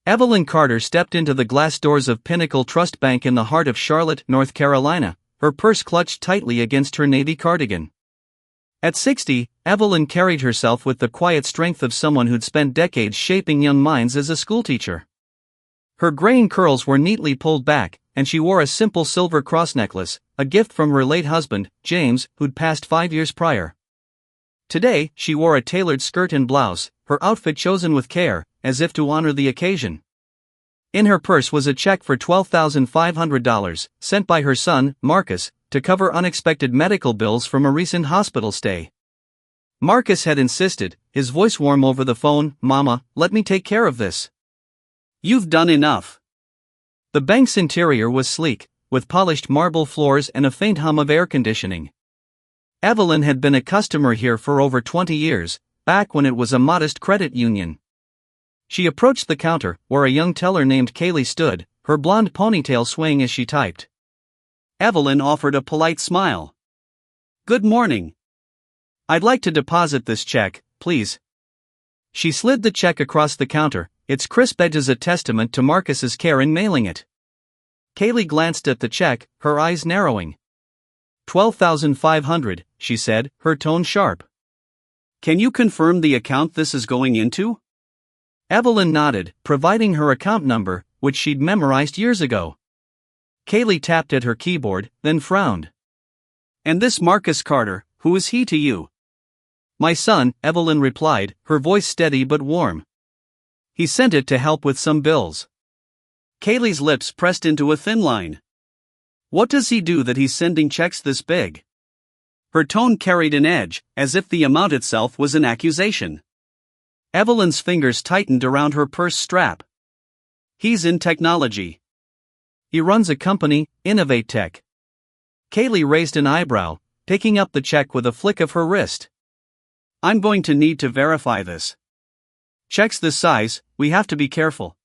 Evelyn Carter stepped into the glass doors of Pinnacle Trust Bank in the heart of Charlotte, North Carolina, her purse clutched tightly against her navy cardigan. At 60, Evelyn carried herself with the quiet strength of someone who'd spent decades shaping young minds as a schoolteacher. Her graying curls were neatly pulled back, and she wore a simple silver cross necklace, a gift from her late husband, James, who'd passed 5 years prior. Today, she wore a tailored skirt and blouse, her outfit chosen with care, as if to honor the occasion. In her purse was a check for $12,500, sent by her son, Marcus, to cover unexpected medical bills from a recent hospital stay. Marcus had insisted, his voice warm over the phone, "Mama, let me take care of this. You've done enough." The bank's interior was sleek, with polished marble floors and a faint hum of air conditioning. Evelyn had been a customer here for over 20 years, back when it was a modest credit union. She approached the counter, where a young teller named Kaylee stood, her blonde ponytail swaying as she typed. Evelyn offered a polite smile. "Good morning. I'd like to deposit this check, please." She slid the check across the counter, its crisp edges a testament to Marcus's care in mailing it. Kaylee glanced at the check, her eyes narrowing. $12,500, she said, her tone sharp. "Can you confirm the account this is going into?" Evelyn nodded, providing her account number, which she'd memorized years ago. Kaylee tapped at her keyboard, then frowned. "And this Marcus Carter, who is he to you?" "My son," Evelyn replied, her voice steady but warm. "He sent it to help with some bills." Kaylee's lips pressed into a thin line. "What does he do that he's sending checks this big?" Her tone carried an edge, as if the amount itself was an accusation. Evelyn's fingers tightened around her purse strap. "He's in technology. He runs a company, Innovate Tech." Kaylee raised an eyebrow, picking up the check with a flick of her wrist. "I'm going to need to verify this. Checks this size, we have to be careful."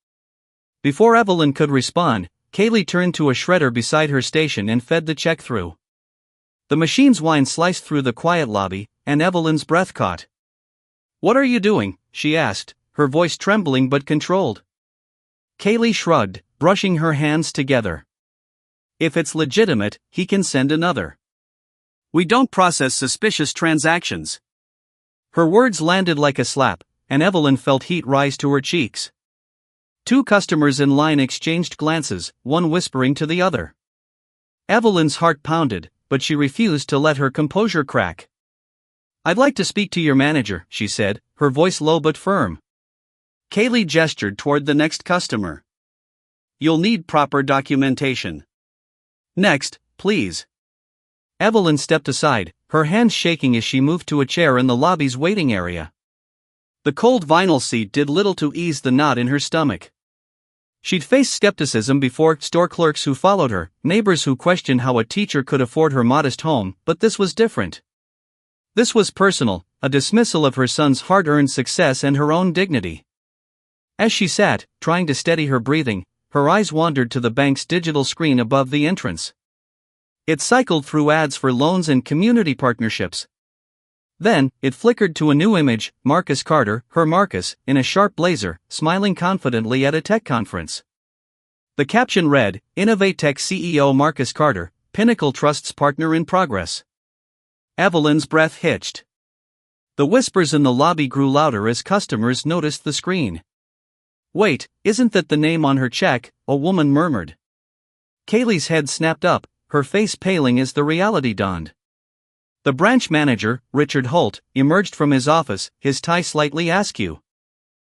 Before Evelyn could respond, Kaylee turned to a shredder beside her station and fed the check through. The machine's whine sliced through the quiet lobby, and Evelyn's breath caught. "What are you doing?" she asked, her voice trembling but controlled. Kaylee shrugged, brushing her hands together. "If it's legitimate, he can send another. We don't process suspicious transactions." Her words landed like a slap, and Evelyn felt heat rise to her cheeks. Two customers in line exchanged glances, one whispering to the other. Evelyn's heart pounded, but she refused to let her composure crack. "I'd like to speak to your manager," she said, her voice low but firm. Kaylee gestured toward the next customer. "You'll need proper documentation. Next, please." Evelyn stepped aside, her hands shaking as she moved to a chair in the lobby's waiting area. The cold vinyl seat did little to ease the knot in her stomach. She'd faced skepticism before, store clerks who followed her, neighbors who questioned how a teacher could afford her modest home, but this was different. This was personal, a dismissal of her son's hard-earned success and her own dignity. As she sat, trying to steady her breathing, her eyes wandered to the bank's digital screen above the entrance. It cycled through ads for loans and community partnerships. Then, it flickered to a new image, Marcus Carter, her Marcus, in a sharp blazer, smiling confidently at a tech conference. The caption read, "Innovate Tech CEO Marcus Carter, Pinnacle Trust's partner in progress." Evelyn's breath hitched. The whispers in the lobby grew louder as customers noticed the screen. "Wait, isn't that the name on her check?" a woman murmured. Kaylee's head snapped up, her face paling as the reality dawned. The branch manager, Richard Holt, emerged from his office, his tie slightly askew.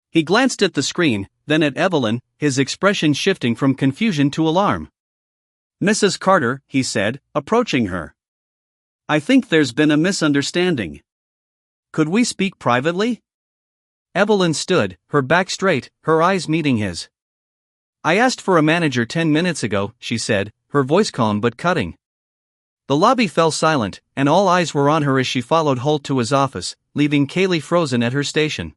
He glanced at the screen, then at Evelyn, his expression shifting from confusion to alarm. "Mrs. Carter," he said, approaching her. "I think there's been a misunderstanding. Could we speak privately?" Evelyn stood, her back straight, her eyes meeting his. "I asked for a manager 10 minutes ago," she said, her voice calm but cutting. The lobby fell silent, and all eyes were on her as she followed Holt to his office, leaving Kaylee frozen at her station.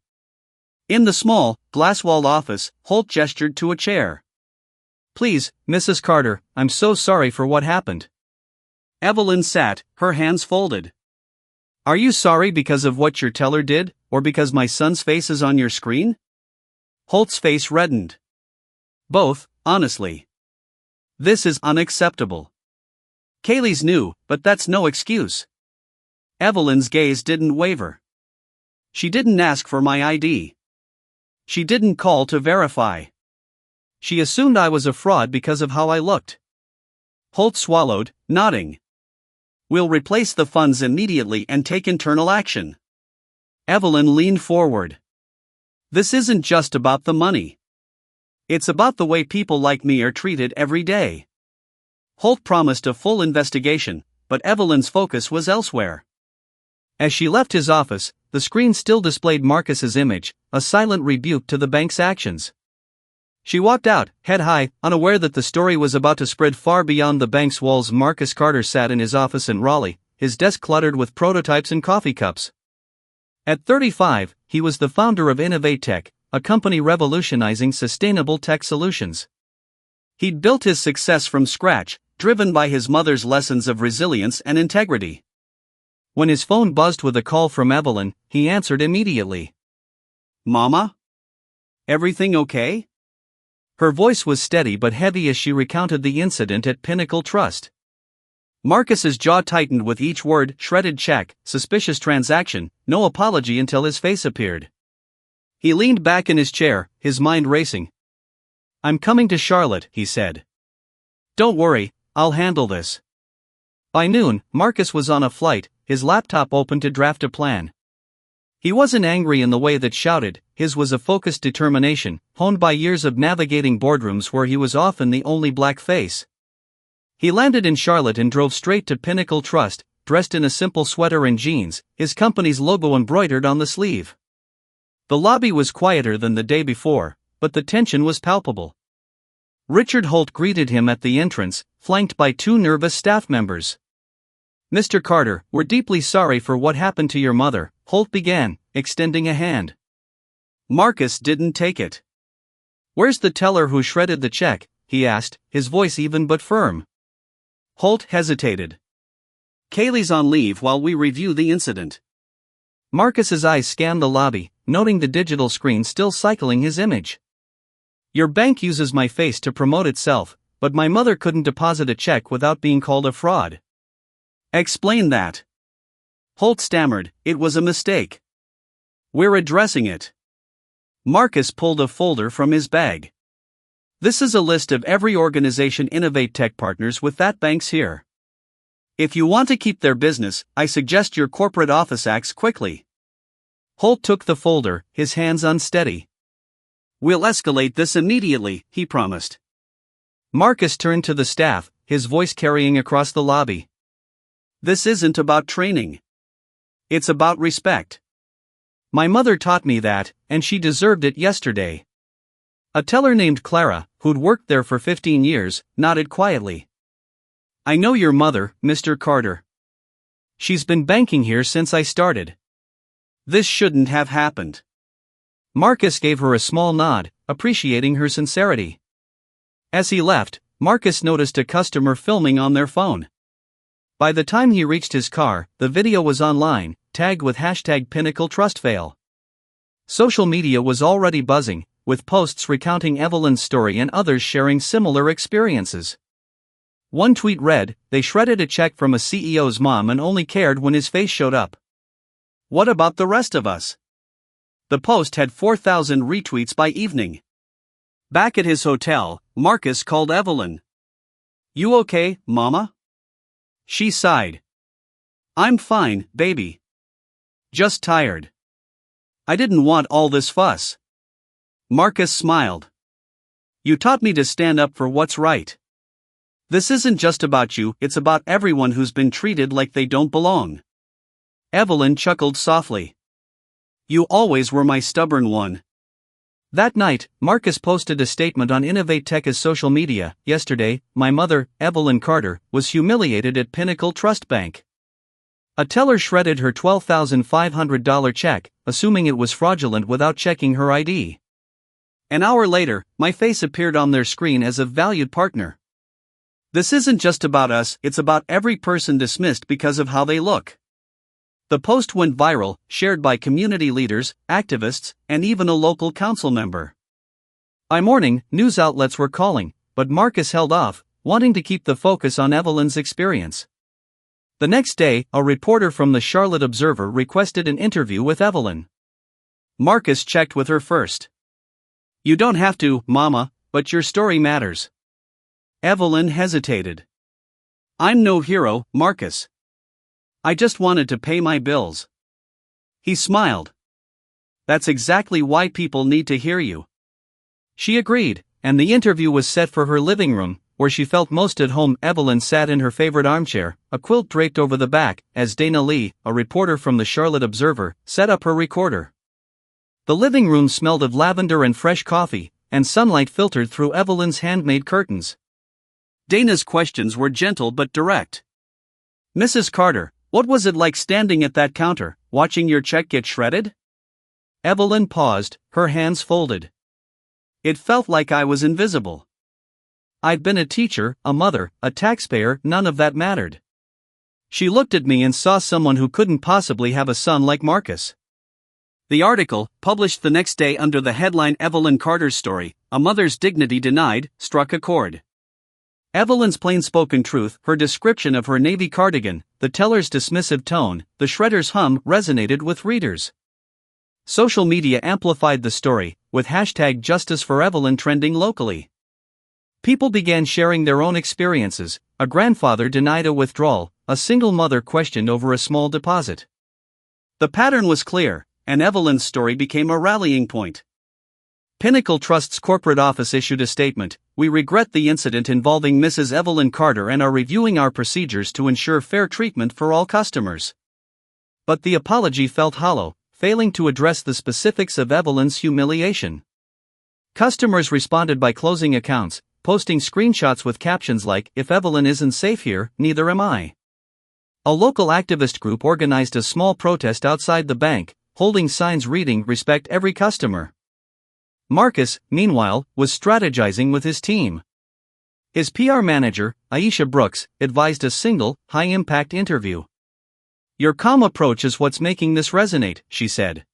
In the small, glass-walled office, Holt gestured to a chair. "Please, Mrs. Carter, I'm so sorry for what happened." Evelyn sat, her hands folded. "Are you sorry because of what your teller did, or because my son's face is on your screen?" Holt's face reddened. Both, honestly. This is unacceptable. Kaylee's new, but that's no excuse. Evelyn's gaze didn't waver. She didn't ask for my ID. She didn't call to verify. She assumed I was a fraud because of how I looked. Holt swallowed, nodding. We'll replace the funds immediately and take internal action. Evelyn leaned forward. This isn't just about the money. It's about the way people like me are treated every day. Holt promised a full investigation, but Evelyn's focus was elsewhere. As she left his office, the screen still displayed Marcus's image, a silent rebuke to the bank's actions. She walked out, head high, unaware that the story was about to spread far beyond the bank's walls. Marcus Carter sat in his office in Raleigh, his desk cluttered with prototypes and coffee cups. At 35, he was the founder of Innovate Tech, a company revolutionizing sustainable tech solutions. He'd built his success from scratch, driven by his mother's lessons of resilience and integrity. When his phone buzzed with a call from Evelyn, he answered immediately. Mama? Everything okay? Her voice was steady but heavy as she recounted the incident at Pinnacle Trust. Marcus's jaw tightened with each word: shredded check, suspicious transaction, no apology until his face appeared. He leaned back in his chair, his mind racing. I'm coming to Charlotte, he said. Don't worry, I'll handle this. By noon, Marcus was on a flight, his laptop open to draft a plan. He wasn't angry in the way that shouted, his was a focused determination, honed by years of navigating boardrooms where he was often the only black face. He landed in Charlotte and drove straight to Pinnacle Trust, dressed in a simple sweater and jeans, his company's logo embroidered on the sleeve. The lobby was quieter than the day before, but the tension was palpable. Richard Holt greeted him at the entrance, flanked by two nervous staff members. Mr. Carter, we're deeply sorry for what happened to your mother, Holt began, extending a hand. Marcus didn't take it. Where's the teller who shredded the check? He asked, his voice even but firm. Holt hesitated. Kaylee's on leave while we review the incident. Marcus's eyes scanned the lobby, noting the digital screen still cycling his image. Your bank uses my face to promote itself, but my mother couldn't deposit a check without being called a fraud. Explain that. Holt stammered, it was a mistake. We're addressing it. Marcus pulled a folder from his bag. This is a list of every organization Innovate Tech partners with that banks here. If you want to keep their business, I suggest your corporate office acts quickly. Holt took the folder, his hands unsteady. We'll escalate this immediately, he promised. Marcus turned to the staff, his voice carrying across the lobby. This isn't about training. It's about respect. My mother taught me that, and she deserved it yesterday. A teller named Clara, who'd worked there for 15 years, nodded quietly. I know your mother, Mr. Carter. She's been banking here since I started. This shouldn't have happened. Marcus gave her a small nod, appreciating her sincerity. As he left, Marcus noticed a customer filming on their phone. By the time he reached his car, the video was online, tagged with #PinnacleTrustFail. Social media was already buzzing, with posts recounting Evelyn's story and others sharing similar experiences. One tweet read, they shredded a check from a CEO's mom and only cared when his face showed up. What about the rest of us? The post had 4,000 retweets by evening. Back at his hotel, Marcus called Evelyn. You okay, Mama? She sighed. I'm fine, baby. Just tired. I didn't want all this fuss. Marcus smiled. You taught me to stand up for what's right. This isn't just about you, it's about everyone who's been treated like they don't belong. Evelyn chuckled softly. You always were my stubborn one. That night, Marcus posted a statement on Innovate Tech's social media. Yesterday, my mother, Evelyn Carter, was humiliated at Pinnacle Trust Bank. A teller shredded her $12,500 check, assuming it was fraudulent without checking her ID. An hour later, my face appeared on their screen as a valued partner. This isn't just about us, it's about every person dismissed because of how they look. The post went viral, shared by community leaders, activists, and even a local council member. By morning, news outlets were calling, but Marcus held off, wanting to keep the focus on Evelyn's experience. The next day, a reporter from the Charlotte Observer requested an interview with Evelyn. Marcus checked with her first. "You don't have to, Mama, but your story matters." Evelyn hesitated. "I'm no hero, Marcus. I just wanted to pay my bills." He smiled. "That's exactly why people need to hear you." She agreed, and the interview was set for her living room, where she felt most at home. Evelyn sat in her favorite armchair, a quilt draped over the back, as Dana Lee, a reporter from the Charlotte Observer, set up her recorder. The living room smelled of lavender and fresh coffee, and sunlight filtered through Evelyn's handmade curtains. Dana's questions were gentle but direct. "Mrs. Carter, what was it like standing at that counter, watching your check get shredded?" Evelyn paused, her hands folded. "It felt like I was invisible. I'd been a teacher, a mother, a taxpayer, none of that mattered." She looked at me and saw someone who couldn't possibly have a son like Marcus. The article, published the next day under the headline "Evelyn Carter's Story, A Mother's Dignity Denied," struck a chord. Evelyn's plain-spoken truth, her description of her navy cardigan, the teller's dismissive tone, the shredder's hum, resonated with readers. Social media amplified the story, with hashtag #JusticeForEvelyn trending locally. People began sharing their own experiences: a grandfather denied a withdrawal, a single mother questioned over a small deposit. The pattern was clear, and Evelyn's story became a rallying point. Pinnacle Trust's corporate office issued a statement: "We regret the incident involving Mrs. Evelyn Carter and are reviewing our procedures to ensure fair treatment for all customers." But the apology felt hollow, failing to address the specifics of Evelyn's humiliation. Customers responded by closing accounts, posting screenshots with captions like, "If Evelyn isn't safe here, neither am I." A local activist group organized a small protest outside the bank, holding signs reading "Respect every customer." Marcus, meanwhile, was strategizing with his team. His PR manager, Aisha Brooks, advised a single, high-impact interview. "Your calm approach is what's making this resonate," she said.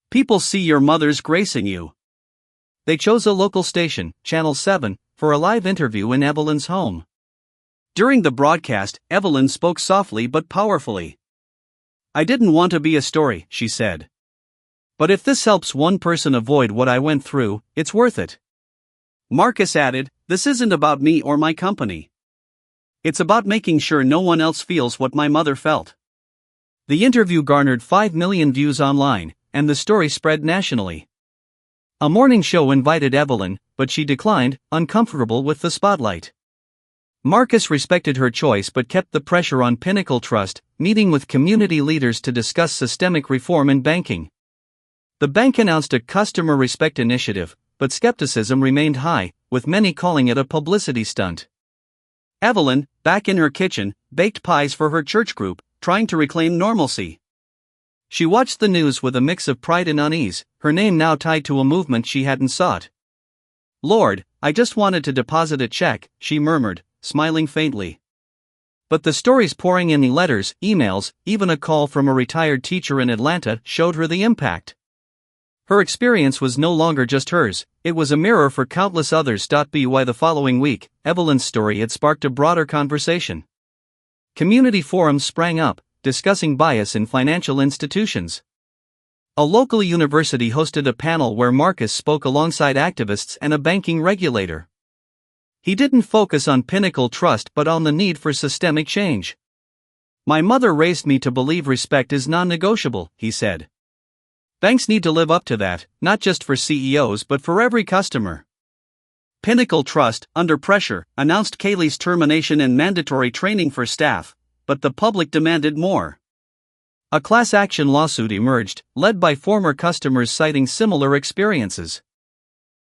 "People see your mother's grace in you." They chose a local station, Channel 7, for a live interview in Evelyn's home. During the broadcast, Evelyn spoke softly but powerfully. "I didn't want to be a story," she said. "But if this helps one person avoid what I went through, it's worth it." Marcus added, "This isn't about me or my company. It's about making sure no one else feels what my mother felt." The interview garnered 5 million views online, and the story spread nationally. A morning show invited Evelyn, but she declined, uncomfortable with the spotlight. Marcus respected her choice but kept the pressure on Pinnacle Trust, meeting with community leaders to discuss systemic reform in banking. The bank announced a customer respect initiative, but skepticism remained high, with many calling it a publicity stunt. Evelyn, back in her kitchen, baked pies for her church group, trying to reclaim normalcy. She watched the news with a mix of pride and unease, her name now tied to a movement she hadn't sought. "Lord, I just wanted to deposit a check," she murmured, smiling faintly. But the stories pouring in, letters, emails, even a call from a retired teacher in Atlanta, showed her the impact. Her experience was no longer just hers, it was a mirror for countless others. By the following week, Evelyn's story had sparked a broader conversation. Community forums sprang up, discussing bias in financial institutions. A local university hosted a panel where Marcus spoke alongside activists and a banking regulator. He didn't focus on Pinnacle Trust but on the need for systemic change. "My mother raised me to believe respect is non-negotiable," he said. "Banks need to live up to that, not just for CEOs but for every customer." Pinnacle Trust, under pressure, announced Kaylee's termination and mandatory training for staff, but the public demanded more. A class action lawsuit emerged, led by former customers citing similar experiences.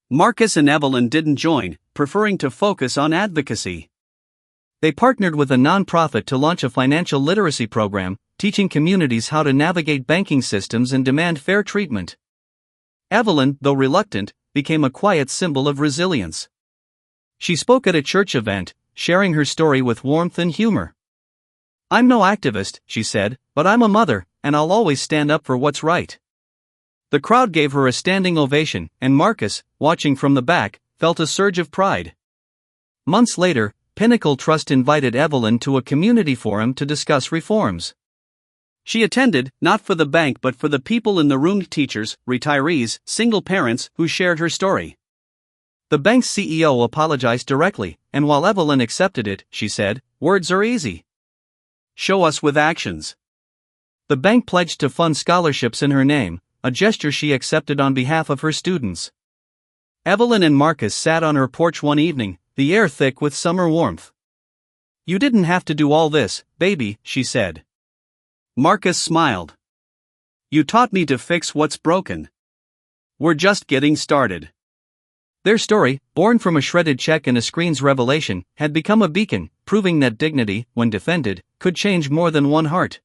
Marcus and Evelyn didn't join, preferring to focus on advocacy. They partnered with a nonprofit to launch a financial literacy program, teaching communities how to navigate banking systems and demand fair treatment. Evelyn, though reluctant, became a quiet symbol of resilience. She spoke at a church event, sharing her story with warmth and humor. "I'm no activist," she said, "but I'm a mother, and I'll always stand up for what's right." The crowd gave her a standing ovation, and Marcus, watching from the back, felt a surge of pride. Months later, Pinnacle Trust invited Evelyn to a community forum to discuss reforms. She attended, not for the bank but for the people in the room: teachers, retirees, single parents who shared her story. The bank's CEO apologized directly, and while Evelyn accepted it, she said, "Words are easy. Show us with actions." The bank pledged to fund scholarships in her name, a gesture she accepted on behalf of her students. Evelyn and Marcus sat on her porch one evening, the air thick with summer warmth. "You didn't have to do all this, baby," she said. Marcus smiled. "You taught me to fix what's broken. We're just getting started." Their story, born from a shredded check and a screen's revelation, had become a beacon, proving that dignity, when defended, could change more than one heart.